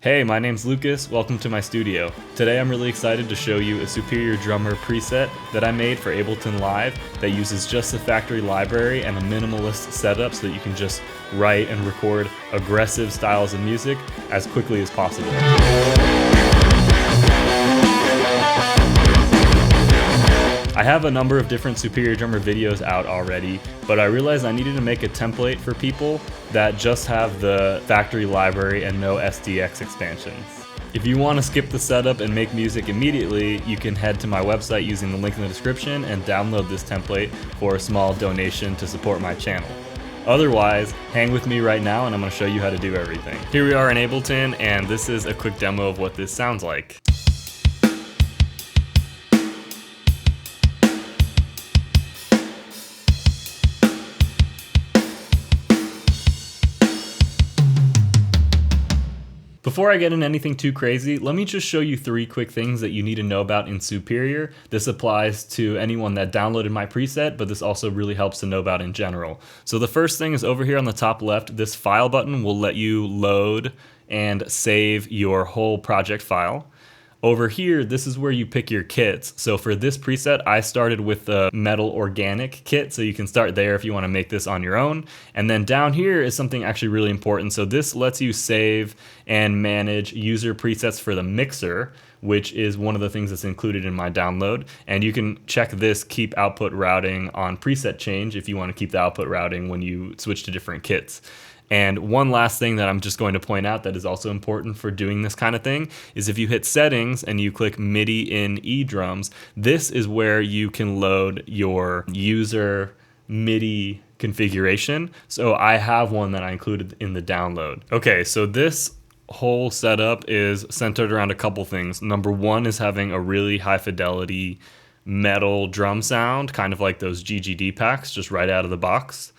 Hey, my name's Lucas, welcome to my studio. Today I'm really excited to show you a Superior Drummer preset that I made for Ableton Live that uses just the factory library and a minimalist setup so that you can just write and record aggressive styles of music as quickly as possible. I have a number of different Superior Drummer videos out already, but I realized I needed to make a template for people that just have the factory library and no SDX expansions. If you want to skip the setup and make music immediately, you can head to my website using the link in the description and download this template for a small donation to support my channel. Otherwise, hang with me right now and I'm going to show you how to do everything. Here we are in Ableton, and this is a quick demo of what this sounds like. Before I get into anything too crazy, let me just show you 3 quick things that you need to know about in Superior. This applies to anyone that downloaded my preset, but this also really helps to know about in general. So the first thing is over here on the top left, this file button will let you load and save your whole project file. Over here, this is where you pick your kits. So for this preset, I started with the Metal Organic kit, so you can start there if you want to make this on your own. And then down here is something actually really important. So this lets you save and manage user presets for the mixer, which is one of the things that's included in my download. And you can check this keep output routing on preset change if you want to keep the output routing when you switch to different kits. And one last thing that I'm just going to point out that is also important for doing this kind of thing is if you hit settings and you click MIDI in eDrums, this is where you can load your user MIDI configuration. So I have one that I included in the download. Okay, so this whole setup is centered around a couple things. Number one is having a really high fidelity metal drum sound, kind of like those GGD packs, just right out of the box.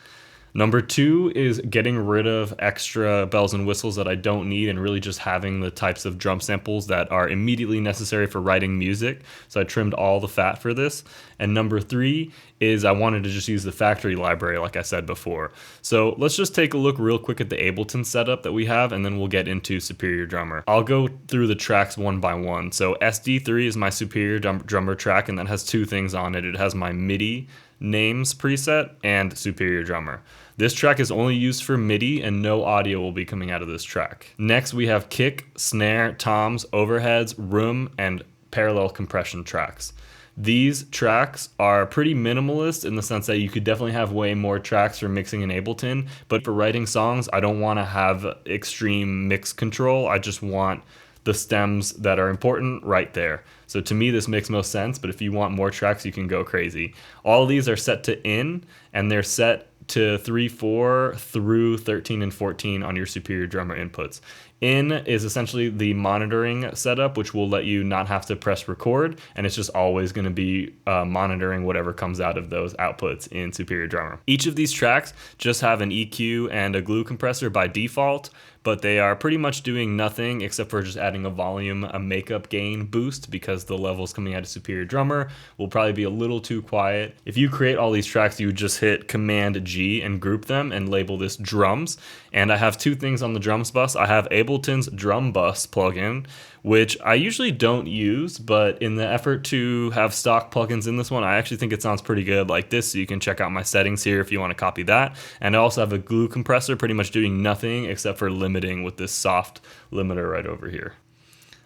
Number 2 is getting rid of extra bells and whistles that I don't need and really just having the types of drum samples that are immediately necessary for writing music. So I trimmed all the fat for this. And number 3 is I wanted to just use the factory library like I said before. So let's just take a look real quick at the Ableton setup that we have, and then we'll get into Superior Drummer. I'll go through the tracks one by one. So SD3 is my Superior Drummer track, and that has 2 things on it. It has my MIDI names preset and Superior Drummer. This track is only used for MIDI and no audio will be coming out of this track. Next we have kick, snare, toms, overheads, room, and parallel compression tracks. These tracks are pretty minimalist in the sense that you could definitely have way more tracks for mixing in Ableton, but for writing songs I don't want to have extreme mix control. I just want the stems that are important right there. So to me this makes most sense, but if you want more tracks you can go crazy. All of these are set to in, and they're set to 3, 4 through 13 and 14 on your Superior Drummer inputs. In is essentially the monitoring setup, which will let you not have to press record, and it's just always going to be monitoring whatever comes out of those outputs in Superior Drummer. Each of these tracks just have an EQ and a glue compressor by default, but they are pretty much doing nothing except for just adding a volume, a makeup gain boost, because the levels coming out of Superior Drummer will probably be a little too quiet. If you create all these tracks, you would just hit Command G and group them and label this drums. And I have 2 things on the drums bus. I have Ableton's Drum Bus plugin, which I usually don't use, but in the effort to have stock plugins in this one, I actually think it sounds pretty good like this, so you can check out my settings here if you want to copy that. And I also have a glue compressor pretty much doing nothing except for limiting with this soft limiter right over here.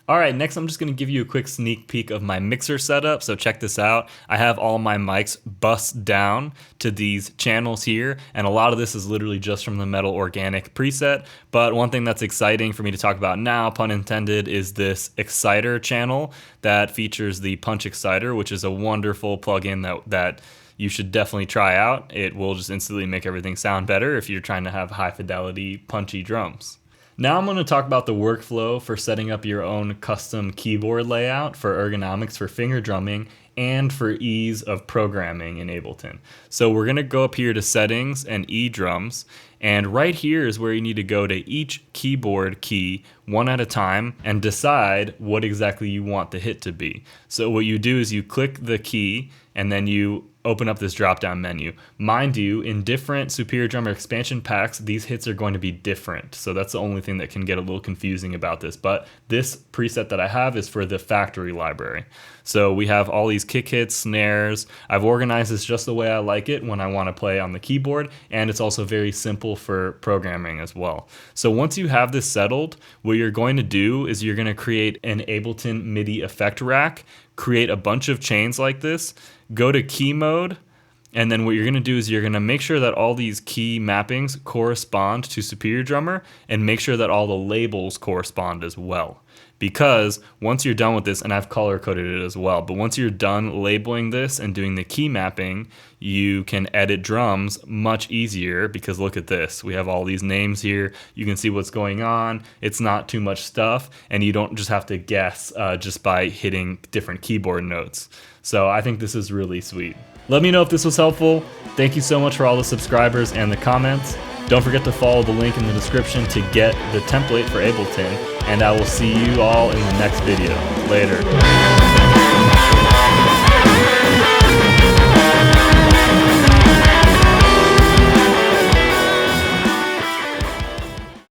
Alright, next I'm just going to give you a quick sneak peek of my mixer setup, so check this out. I have all my mics bussed down to these channels here, and a lot of this is literally just from the Metal Organic preset, but one thing that's exciting for me to talk about now, pun intended, is this exciter channel that features the Punch Exciter, which is a wonderful plugin that you should definitely try out. It will just instantly make everything sound better if you're trying to have high fidelity, punchy drums. Now I'm going to talk about the workflow for setting up your own custom keyboard layout for ergonomics for finger drumming and for ease of programming in Ableton. So we're going to go up here to settings and eDrums, and right here is where you need to go to each keyboard key one at a time and decide what exactly you want the hit to be. So what you do is you click the key and then you open up this drop down menu. Mind you, in different Superior Drummer expansion packs, these hits are going to be different. So that's the only thing that can get a little confusing about this. But this preset that I have is for the factory library. So we have all these kick hits, snares. I've organized this just the way I like it when I want to play on the keyboard, and it's also very simple for programming as well. So once you have this settled, what you're going to do is you're going to create an Ableton MIDI effect rack, create a bunch of chains like this, go to key mode, and then what you're going to do is you're going to make sure that all these key mappings correspond to Superior Drummer, and make sure that all the labels correspond as well. Because once you're done with this, and I've color coded it as well, but once you're done labeling this and doing the key mapping, you can edit drums much easier, because look at this. We have all these names here. You can see what's going on. It's not too much stuff, and you don't just have to guess just by hitting different keyboard notes. So I think this is really sweet. Let me know if this was helpful. Thank you so much for all the subscribers and the comments. Don't forget to follow the link in the description to get the template for Ableton, and I will see you all in the next video. Later.